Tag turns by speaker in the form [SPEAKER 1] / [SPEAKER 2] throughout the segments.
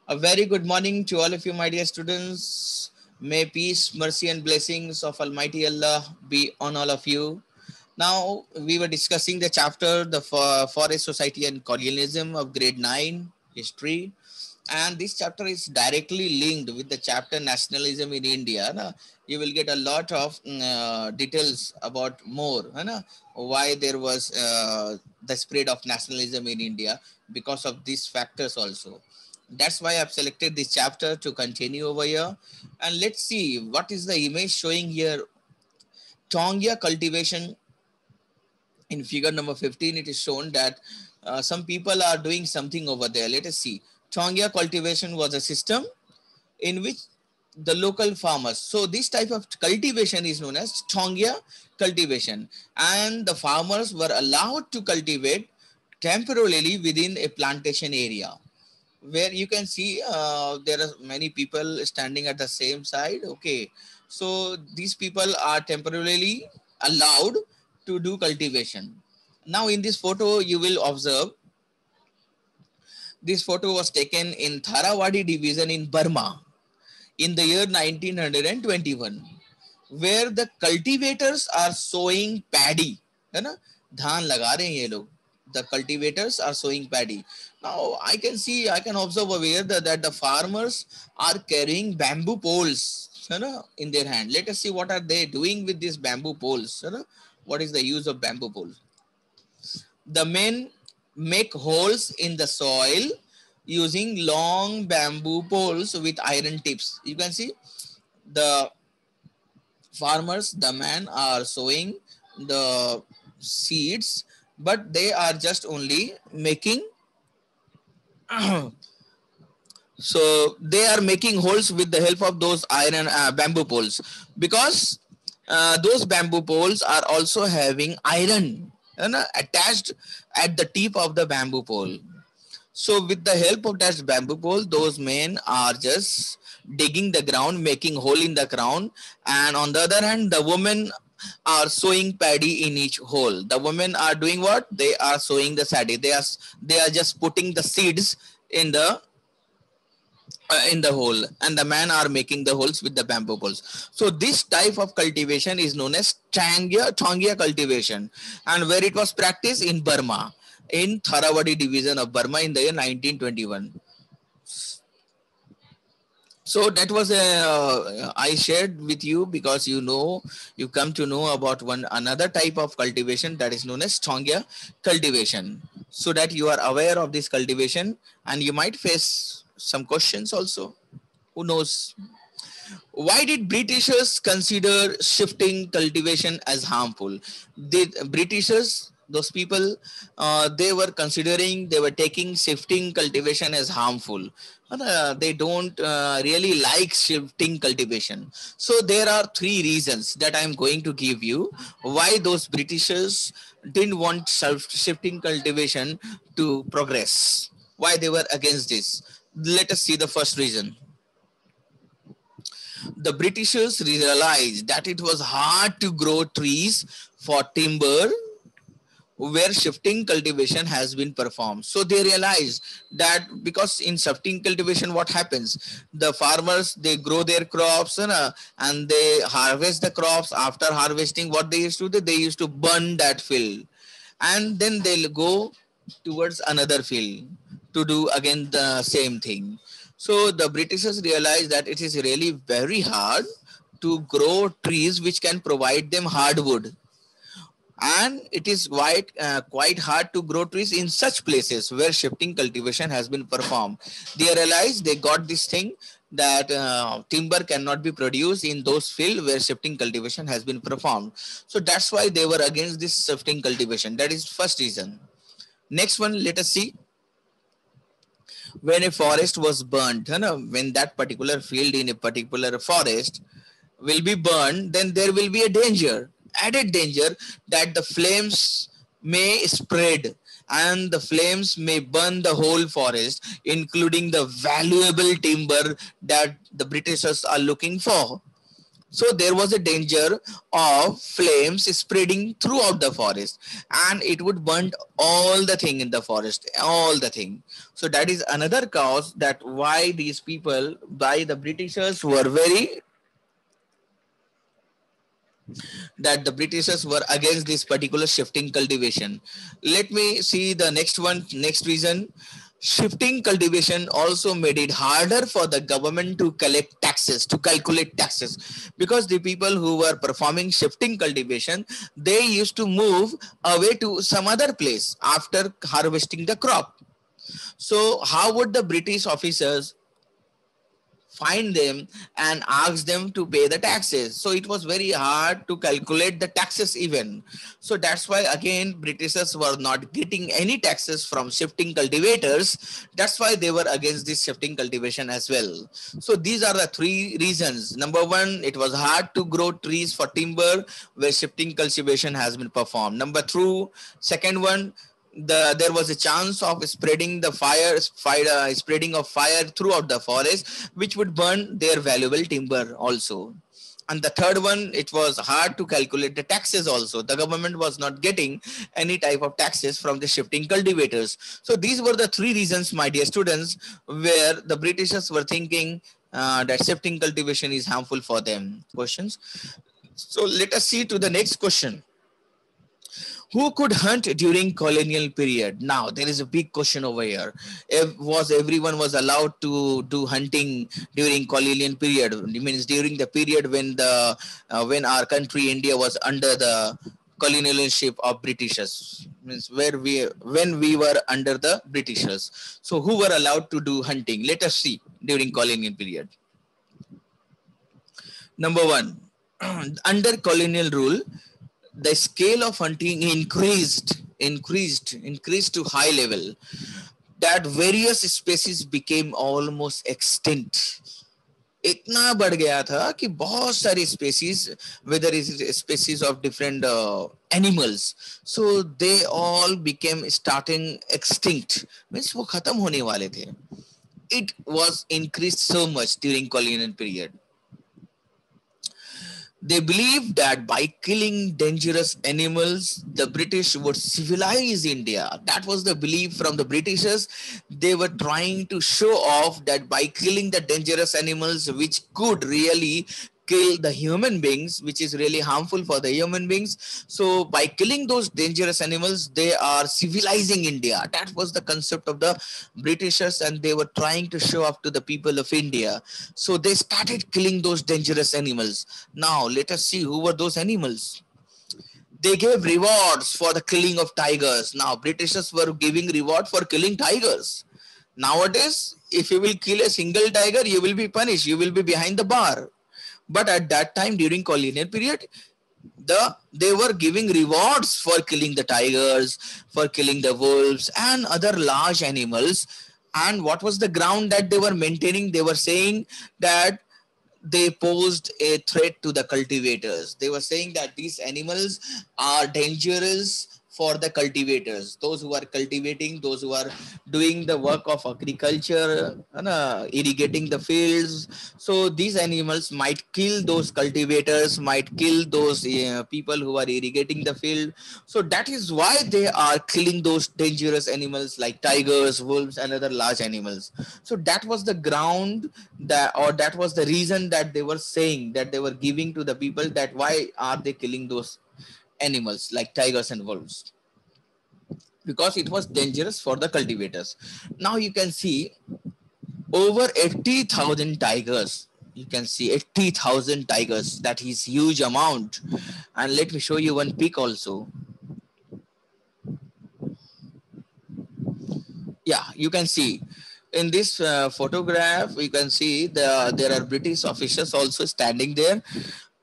[SPEAKER 1] A very good morning to all of you, my dear students. May peace, mercy, and blessings of Almighty Allah be on all of you. Now, we were discussing the chapter, the Forest Society and Colonialism of Grade 9 History. And this chapter is directly linked with the chapter Nationalism in India. Na? You will get a lot of details about more, na? Why there was the spread of nationalism in India because of these factors also. That's why I've selected this chapter to continue over here. And let's see what is the image showing here. Tongia cultivation in figure number 15, it is shown that some people are doing something over there. Let us see. Tongia cultivation was a system in which the local farmers. So this type of cultivation is known as Tongia cultivation. And the farmers were allowed to cultivate temporarily within a plantation area where you can see there are many people standing at the same side. Okay, so these people are temporarily allowed to do cultivation. Now in this photo you will observe this photo was taken in Tharawadi division in Burma in the year 1921, where the cultivators are sowing paddy, है ना, धान लगा रहे हैं ये लोग. The cultivators are sowing paddy. Now I can see, I can observe over here that the farmers are carrying bamboo poles, है ना, in their hand. Let us see what are they doing with these bamboo poles, है ना? What is the use of bamboo poles? The men make holes in the soil using long bamboo poles with iron tips. You can see the farmers, the men are sowing the seeds, but they are just only making so they are making holes with the help of those iron bamboo poles, because those bamboo poles are also having iron, attached at the tip of the bamboo pole. So with the help of that bamboo pole, those men are just digging the ground, making hole in the ground. And on the other hand, the women are sowing paddy in each hole. The women are doing what? They are sowing the paddy. They are just putting the seeds in the hole, and the men are making the holes with the bamboo poles. So this type of cultivation is known as Tongia cultivation, and where it was practiced in Burma, in Tharawadi division of Burma in the year 1921. So that was I shared with you because you come to know about another type of cultivation that is known as Tongia cultivation, so that you are aware of this cultivation and you might face some questions also. Who knows? Why did Britishers consider shifting cultivation as harmful? Did Britishers, those people, they were taking shifting cultivation as harmful. They don't really like shifting cultivation. So there are three reasons that I'm going to give you why those Britishers didn't want shifting cultivation to progress. Why they were against this. Let us see the first reason. The Britishers realized that it was hard to grow trees for timber where shifting cultivation has been performed. So they realized that because in shifting cultivation, what happens? The farmers, they grow their crops and they harvest the crops. After harvesting, what they used to do? They used to burn that field. And then they'll go towards another field to do again the same thing. So the Britishers realized that it is really very hard to grow trees which can provide them hardwood, and it is quite hard to grow trees in such places where shifting cultivation has been performed. They realized, they got this thing that timber cannot be produced in those fields where shifting cultivation has been performed. So that's why they were against this shifting cultivation. That is first reason. Next one, let us see. When a forest was burnt, when that particular field in a particular forest will be burned, then there will be a danger, added danger, that the flames may spread and the flames may burn the whole forest, including the valuable timber that the Britishers are looking for. So there was a danger of flames spreading throughout the forest, and it would burn all the thing in the forest, all the thing. So that is another cause that why these people, by the Britishers, were very, that the Britishers were against this particular shifting cultivation. Let me see the next one, next reason. Shifting cultivation also made it harder for the government to collect taxes, to calculate taxes, because the people who were performing shifting cultivation, they used to move away to some other place after harvesting the crop. So how would the British officers find them and ask them to pay the taxes? So it was very hard to calculate the taxes even. So that's why again Britishers were not getting any taxes from shifting cultivators. That's why they were against this shifting cultivation as well. So these are the three reasons. Number one, it was hard to grow trees for timber where shifting cultivation has been performed. Number two, second one, there was a chance of spreading the spreading of fire throughout the forest, which would burn their valuable timber also. And the third one, it was hard to calculate the taxes also. The government was not getting any type of taxes from the shifting cultivators. So these were the three reasons, my dear students, where the Britishers were thinking that shifting cultivation is harmful for them. Questions? So let us see to the next question. Who could hunt during colonial period? Now there is a big question over here. If was everyone was allowed to do hunting during colonial period? It means during the period when our country India was under the colonialship of Britishers. Means where we when we were under the Britishers. So who were allowed to do hunting? Let us see during colonial period. Number one, under colonial rule, the scale of hunting increased to high level, that various species became almost extinct. इतना बढ़ गया था कि बहुत सारी species, whether it is species of different animals, so they all became starting extinct, means वो खत्म होने वाले थे. It was increased so much during colonial period. They believed that by killing dangerous animals, the British would civilize India. That was the belief from the Britishers. They were trying to show off that by killing the dangerous animals, which could really kill the human beings, which is really harmful for the human beings. So by killing those dangerous animals, they are civilizing India. That was the concept of the Britishers, and they were trying to show off to the people of India. So they started killing those dangerous animals. Now let us see who were those animals. They gave rewards for the killing of tigers. Now Britishers were giving reward for killing tigers. Nowadays, if you will kill a single tiger, you will be punished. You will be behind the bar. But at that time, during colonial period, they were giving rewards for killing the tigers, for killing the wolves and other large animals. And what was the ground that they were maintaining? They were saying that they posed a threat to the cultivators. They were saying that these animals are dangerous for the cultivators, those who are cultivating, those who are doing the work of agriculture, irrigating the fields. So these animals might kill those cultivators, might kill those people who are irrigating the field. So that is why they are killing those dangerous animals like tigers, wolves, and other large animals. So that was the ground that was the reason that they were saying, that they were giving to the people, that why are they killing those animals like tigers and wolves, because it was dangerous for the cultivators. Now you can see over 80,000 tigers. You can see 80,000 tigers. That is huge amount. And let me show you one peak also. Yeah, you can see in this photograph, you can see there are British officers also standing there.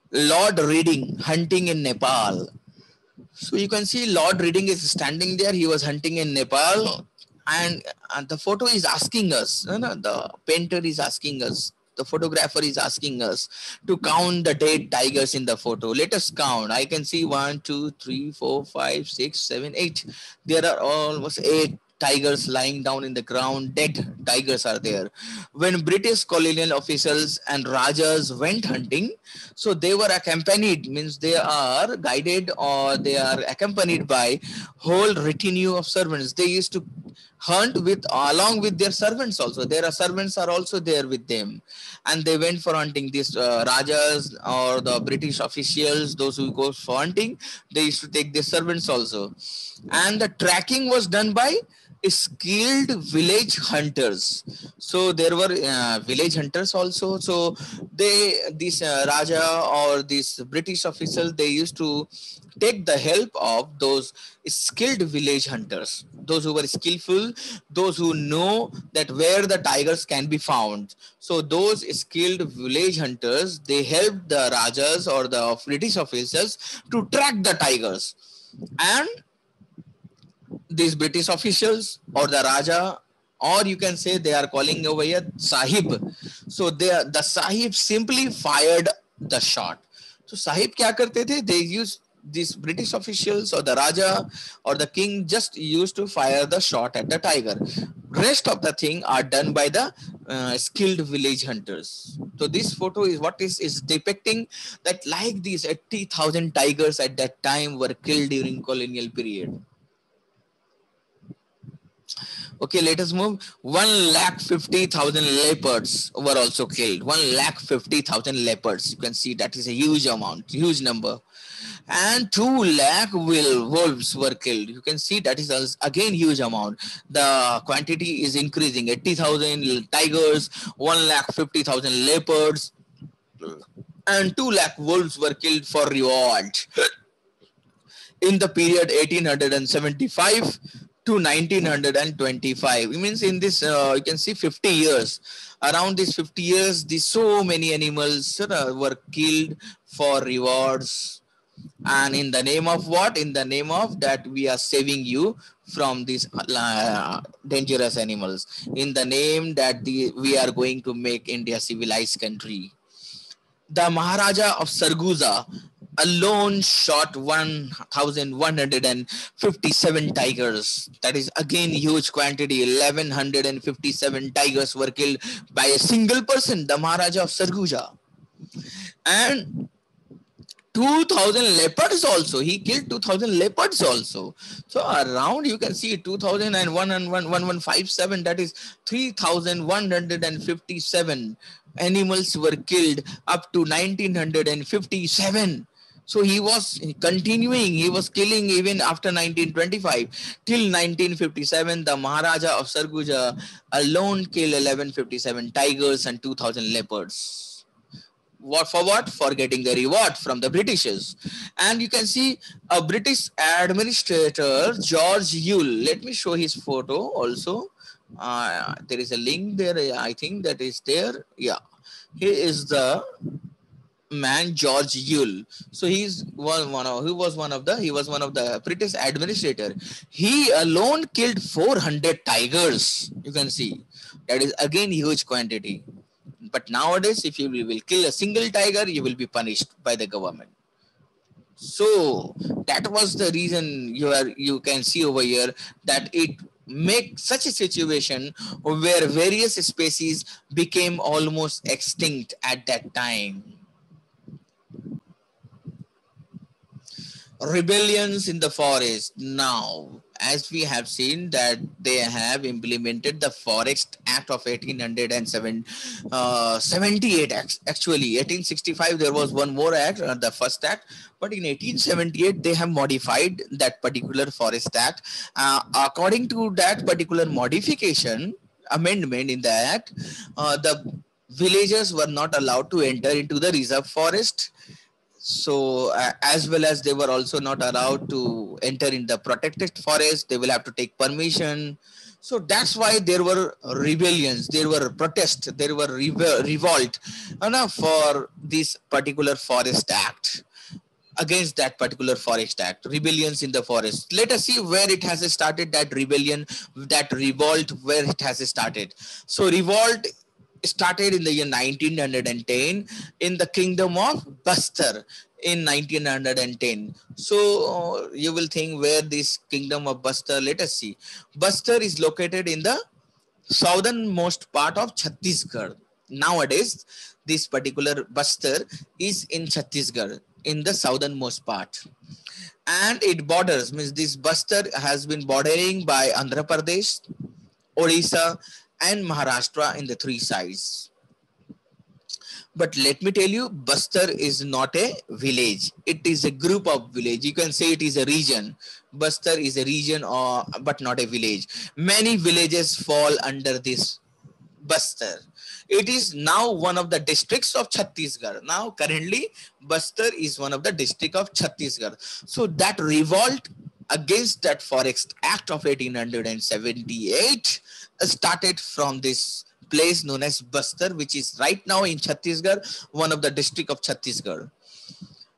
[SPEAKER 1] Lord Reading hunting in Nepal. So you can see Lord Reading is standing there. He was hunting in Nepal, and the photo is asking us, the painter is asking us, the photographer is asking us to count the dead tigers in the photo. Let us count. I can see 1, 2, 3, 4, 5, 6, 7, 8. There are almost 8 tigers lying down in the ground. Dead tigers are there. When British colonial officials and rajas went hunting, so they were accompanied, means they are guided or they are accompanied by whole retinue of servants. They used to hunt with along with their servants also. Their servants are also there with them, and they went for hunting. These rajas or the British officials, those who go for hunting, they used to take their servants also. And the tracking was done by skilled village hunters. So there were village hunters also. So this raja or this British official, they used to take the help of those skilled village hunters, those who were skillful, those who know that where the tigers can be found. So those skilled village hunters, they helped the rajas or the British officials to track the tigers. And these British officials or the Raja, or you can say they are calling over here Sahib. So the Sahib simply fired the shot. So Sahib kya karte the? They used, these British officials or the Raja or the king just used to fire the shot at the tiger. Rest of the thing are done by the skilled village hunters. So this photo is what is depicting that like these 80,000 tigers at that time were killed during colonial period. Okay, let us move. 150,000 leopards were also killed. 150,000 leopards. You can see that is a huge amount, huge number. And 2 lakh wolves were killed. You can see that is again huge amount. The quantity is increasing. 80,000 tigers, 150,000 leopards, and 2 lakh wolves were killed for reward. In the period 1875 to 1925. It means in this, you can see 50 years. Around these 50 years, so many animals were killed for rewards. And in the name of what? In the name of that we are saving you from these dangerous animals. In the name that we are going to make India a civilized country. The Maharaja of Sarguja alone shot 1,157 tigers. That is again huge quantity. 1,157 tigers were killed by a single person, the Maharaja of Sarguja. And 2,000 leopards also. He killed 2,000 leopards also. So around you can see 2,000 and 1,157. That is 3,157 animals were killed up to 1957. So he was continuing, he was killing even after 1925. Till 1957, the Maharaja of Sarguja alone killed 1,157 tigers and 2,000 leopards. What for what? For getting the reward from the Britishers. And you can see a British administrator, George Yule. Let me show his photo also. There is a link there. I think that is there. Yeah. He is the man George Yule. So he was one of the British administrator. He alone killed 400 tigers. You can see that is again huge quantity. But nowadays, if you will kill a single tiger, you will be punished by the government. So that was the reason you can see over here that it makes such a situation where various species became almost extinct at that time. Rebellions in the forest. Now, as we have seen that they have implemented the Forest Act of 1878. Actually, 1865 there was one more act, the first act, but in 1878 they have modified that particular Forest Act. According to that particular modification, amendment in the act, the villagers were not allowed to enter into the reserve forest. So as well as they were also not allowed to enter in the protected forest. They will have to take permission. So that's why there were rebellions, there were protests, there were revolt for this particular Forest Act, against that particular Forest Act, rebellions in the forest. Let us see where it has started, that rebellion, that revolt, where it has started. So revolt started in the year 1910 in the kingdom of Bastar in 1910. So you will think where this kingdom of Bastar, let us see. Bastar is located in the southernmost part of Chhattisgarh. Nowadays, this particular Bastar is in Chhattisgarh in the southernmost part. And it borders, means this Bastar has been bordering by Andhra Pradesh, Odisha, and Maharashtra in the three sides. But let me tell you, Bastar is not a village. It is a group of village. You can say it is a region. Bastar is a region, or but not a village. Many villages fall under this Bastar. It is now one of the districts of Chhattisgarh. Now, currently, Bastar is one of the district of Chhattisgarh. So that revolt against that Forest Act of 1878 started from this place known as Bastar, which is right now in Chhattisgarh, one of the district of Chhattisgarh.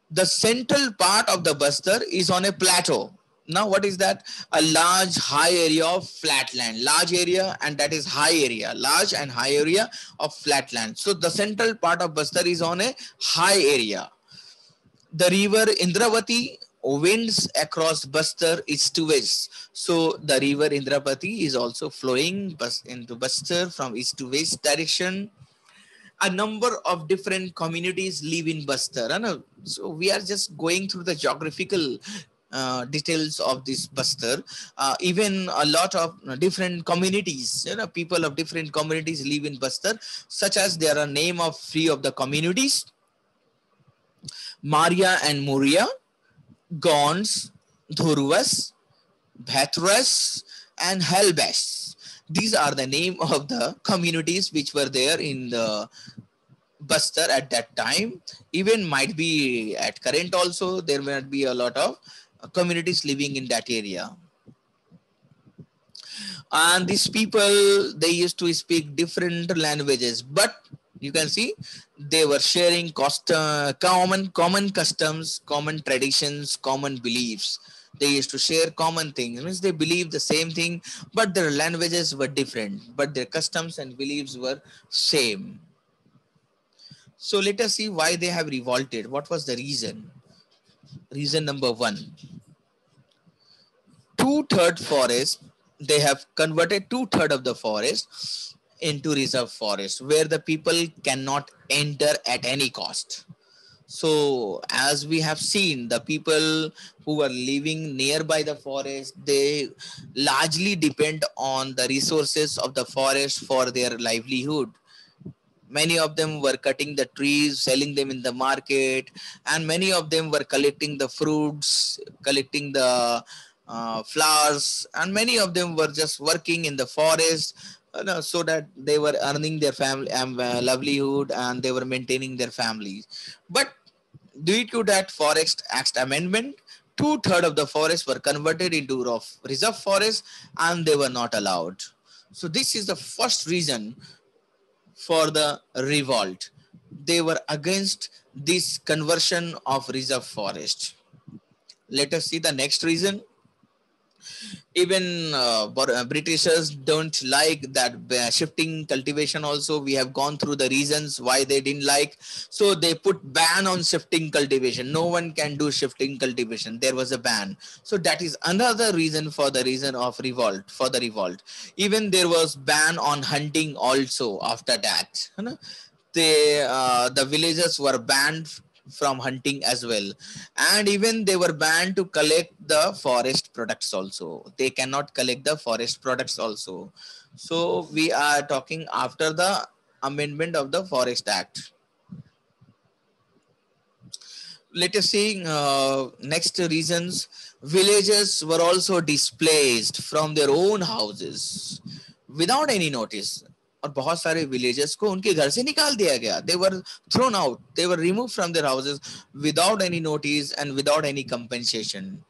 [SPEAKER 1] The central part of the Bastar is on a plateau. Now, what is that? A large high area of flat land, large area, and that is high area, large and high area of flat land. So the central part of Bastar is on a high area. The river Indravati winds across Bastar east to west. So the river Indravati is also flowing into Bastar from east to west direction. A number of different communities live in Bastar. So we are just going through the geographical details of this Bastar. Even a lot of different communities, people of different communities live in Bastar, such as there are name of three of the communities: Maria and Muria, Gonds, Dhurvas, Bhathras, and Helbas. These are the name of the communities which were there in the Bastar at that time. Even might be at current also, there might be a lot of communities living in that area. And these people, they used to speak different languages, but you can see they were sharing common customs, common traditions, common beliefs. They used to share common things. It means they believed the same thing, but their languages were different, but their customs and beliefs were same. So let us see why they have revolted. What was the reason? Reason number one: two-thirds forest. They have converted two-thirds of the forest into reserve forest, where the people cannot enter at any cost. So as we have seen, the people who are living nearby the forest, they largely depend on the resources of the forest for their livelihood. Many of them were cutting the trees, selling them in the market, and many of them were collecting the fruits, collecting the flowers, and many of them were just working in the forest, so that they were earning their family livelihood, and they were maintaining their families. But due to that Forest Act amendment, two-thirds of the forest were converted into reserve forest, and they were not allowed. So this is the first reason for the revolt. They were against this conversion of reserve forest. Let us see the next reason. Even Britishers don't like that shifting cultivation also. We have gone through the reasons why they didn't like. So they put ban on shifting cultivation. No one can do shifting cultivation. There was a ban. So that is another reason for the reason of revolt, for the revolt. Even there was ban on hunting also after that. The villagers were banned from hunting as well, and even they were banned to collect the forest products also. They cannot collect the forest products also. So we are talking after the amendment of the Forest Act. Let us see next reasons. Villagers were also displaced from their own houses without any notice. और बहुत सारे villages को उनके घर से निकाल दिया गया. They were thrown out. They were removed from their houses without any notice and without any compensation.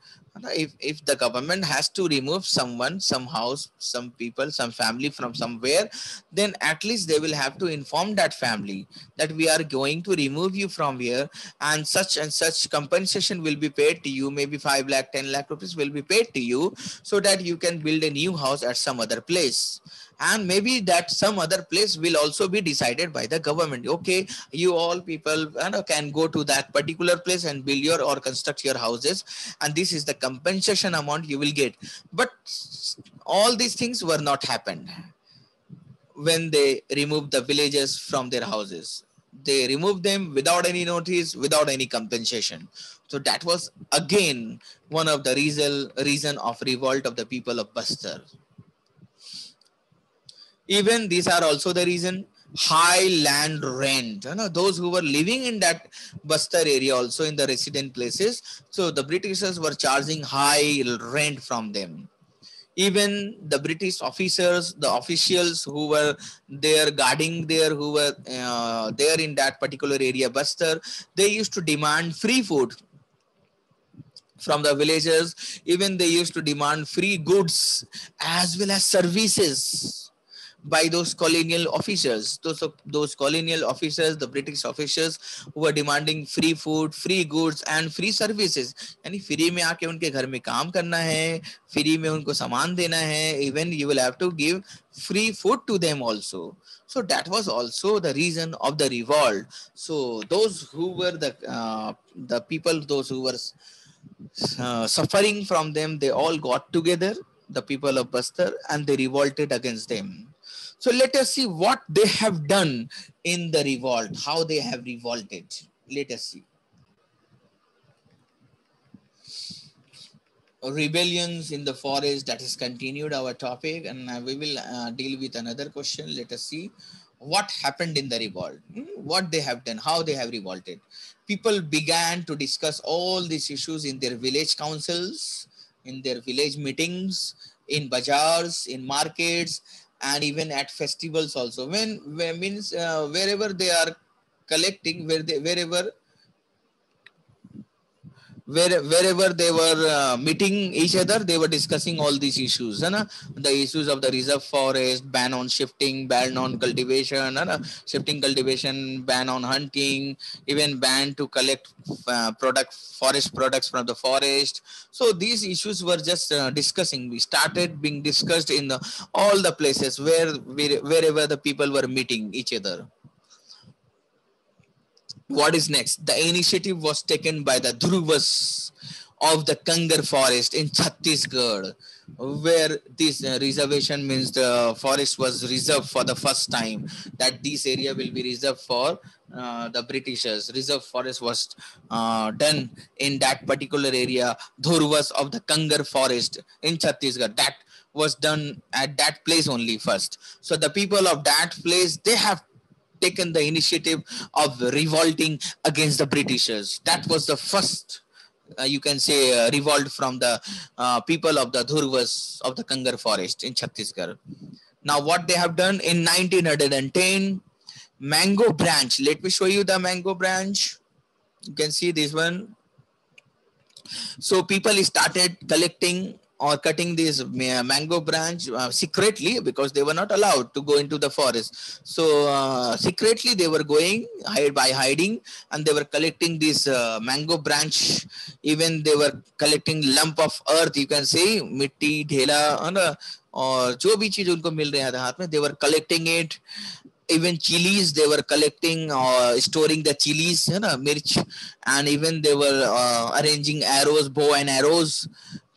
[SPEAKER 1] If the government has to remove someone, some house, some people, some family from somewhere, then at least they will have to inform that family that we are going to remove you from here, and such compensation will be paid to you. Maybe 5 lakh, 10 lakh rupees will be paid to you, so that you can build a new house at some other place. and maybe that some other place will also be decided by the government. Okay, you all people can go to that particular place and build your or construct your houses, and this is the compensation amount you will get. But all these things were not happened when they removed the villagers from their houses. They removed them without any notice, without any compensation. So that was again one of the reason of revolt of the people of Bastar. Even these are also the reason high land rent. Those who were living in that Bastar area, also in the resident places, so the Britishers were charging high rent from them. Even the British officers, the officials who were there guarding there, who were there in that particular area, Bastar, they used to demand free food from the villagers. Even they used to demand free goods as well as services by those colonial officers. Those colonial officers, the British officers, who were demanding free food, free goods and free services. यानी free में आके उनके घर में काम करना है, free में उनको सामान देना है, even you will have to give free food to them also. So that was also the reason of the revolt. So those who were the people, those who were suffering from them, they all got together, the people of Bastar, and they revolted against them. So let us see what they have done in the revolt, how they have revolted. Let us see. Rebellions in the forest, that is continued our topic, and we will deal with another question. Let us see what happened in the revolt, what they have done, how they have revolted. People began to discuss all these issues in their village councils, in their village meetings, in bazaars, in markets, and even at festivals also. Wherever they are collecting, wherever they were meeting each other, they were discussing all these issues. The issues of the reserve forest, ban on shifting, ban on cultivation, shifting cultivation, ban on hunting, even ban to collect forest products from the forest. So these issues were just discussing. We started being discussed in all the places wherever the people were meeting each other. What is next? The initiative was taken by the Dhruvas of the Kangar forest in Chhattisgarh, where this reservation means the forest was reserved for the first time, that this area will be reserved for the Britishers. Reserve forest was done in that particular area, Dhurvas of the Kangar forest in Chhattisgarh. That was done at that place only first. So the people of that place, they have taken the initiative of revolting against the Britishers. That was the first, you can say, revolt from the people of the Dhurvas of the Kangar forest in Chhattisgarh. Now, what they have done in 1910, mango branch. Let me show you the mango branch. You can see this one. So people started collecting or cutting this mango branch secretly, because they were not allowed to go into the forest. So secretly they were going by hiding, and they were collecting this mango branch. Even they were collecting lump of earth, you can say, mitti, dhela, और जो भी चीज उनको मिल रहा था हाथ में, they were collecting it. Even chilies they were collecting or storing the chilies, mirch, and even they were arranging arrows, bow and arrows,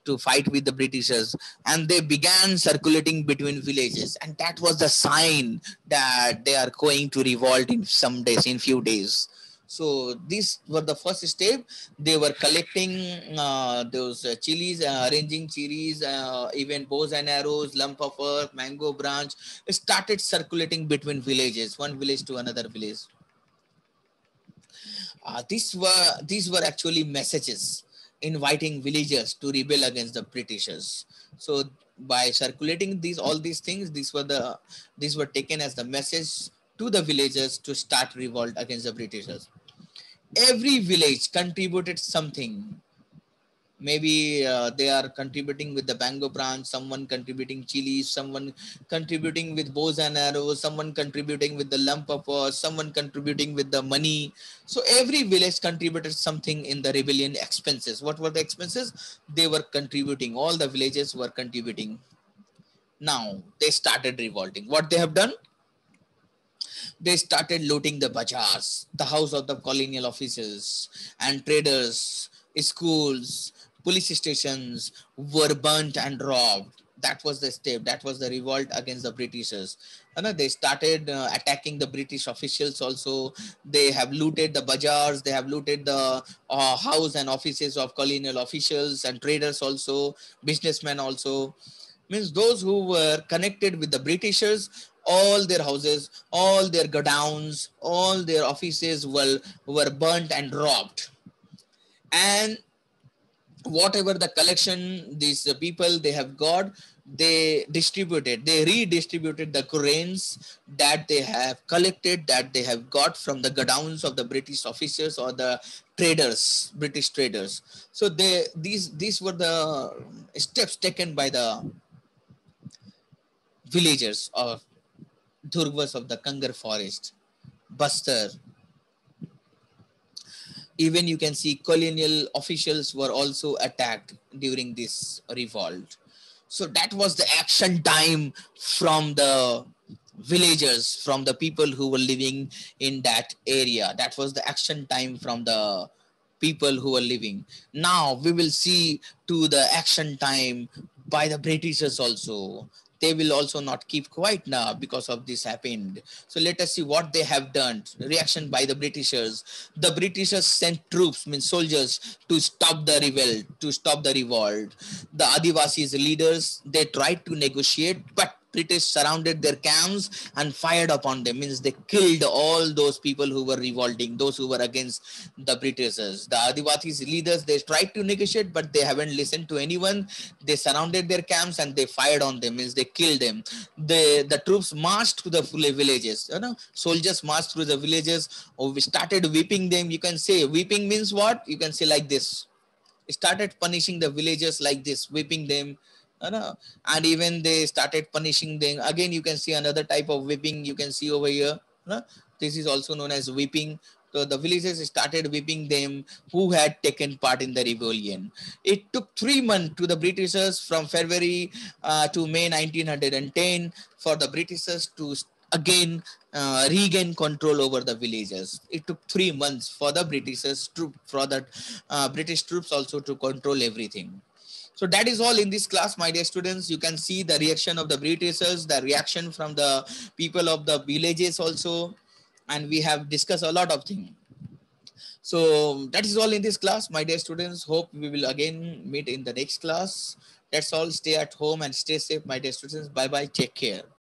[SPEAKER 1] to fight with the Britishers, and they began circulating between villages, and that was the sign that they are going to revolt in some days, in few days. So these were the first step. They were collecting those chilies, arranging chilies, even bows and arrows, lump of earth, mango branch, started circulating between villages, one village to another village. These were actually messages inviting villagers to rebel against the Britishers. So by circulating all these things, these were taken as the message to the villagers to start revolt against the Britishers. Every village contributed something. Maybe they are contributing with the mango branch, someone contributing chilies, someone contributing with bows and arrows, someone contributing with the lump of earth, someone contributing with the money. So every village contributed something in the rebellion expenses. What were the expenses? They were contributing. All the villages were contributing. Now they started revolting. What they have done? They started looting the bazaars, the house of the colonial officers and traders, schools, police stations were burnt and robbed. That was the step. That was the revolt against the Britishers. They started attacking the British officials also. They have looted the bazaars. They have looted the house and offices of colonial officials and traders also, businessmen also. Means those who were connected with the Britishers, all their houses, all their godowns, all their offices were burnt and robbed. And whatever the collection these people they have got, they redistributed the coins that they have collected, that they have got from the godowns of the British officers or the traders, British traders. So these were the steps taken by the villagers of Durvas of the Kangar forest, Bastar. Even you can see colonial officials were also attacked during this revolt. So that was the action time from the villagers, from the people who were living in that area. That was the action time from the people who were living. Now we will see to the action time by the Britishers also. They will also not keep quiet now because of this happened. So let us see what they have done. Reaction by the Britishers. The Britishers sent troops, means soldiers, to stop the revolt. To stop the revolt, the Adivasis leaders, they tried to negotiate, but British surrounded their camps and fired upon them. Means they killed all those people who were revolting, those who were against the Britishers. The Adivasis leaders, they tried to negotiate, but they haven't listened to anyone. They surrounded their camps and they fired on them. Means they killed them. The troops marched to the villages. Soldiers marched through the villages. Or we started whipping them. You can say whipping means what? You can say like this. Started punishing the villagers like this, whipping them. And even they started punishing them. Again, you can see another type of whipping you can see over here. This is also known as whipping. So the villagers started whipping them who had taken part in the rebellion. It took 3 months to the Britishers from February to May 1910 for the Britishers to again regain control over the villages. It took 3 months for the for the British troops also to control everything. So that is all in this class, my dear students. You can see the reaction of the Britishers, the reaction from the people of the villages also, and we have discussed a lot of things. So that is all in this class, my dear students. Hope we will again meet in the next class. That's all. Stay at home and stay safe, my dear students. Bye bye. Take care.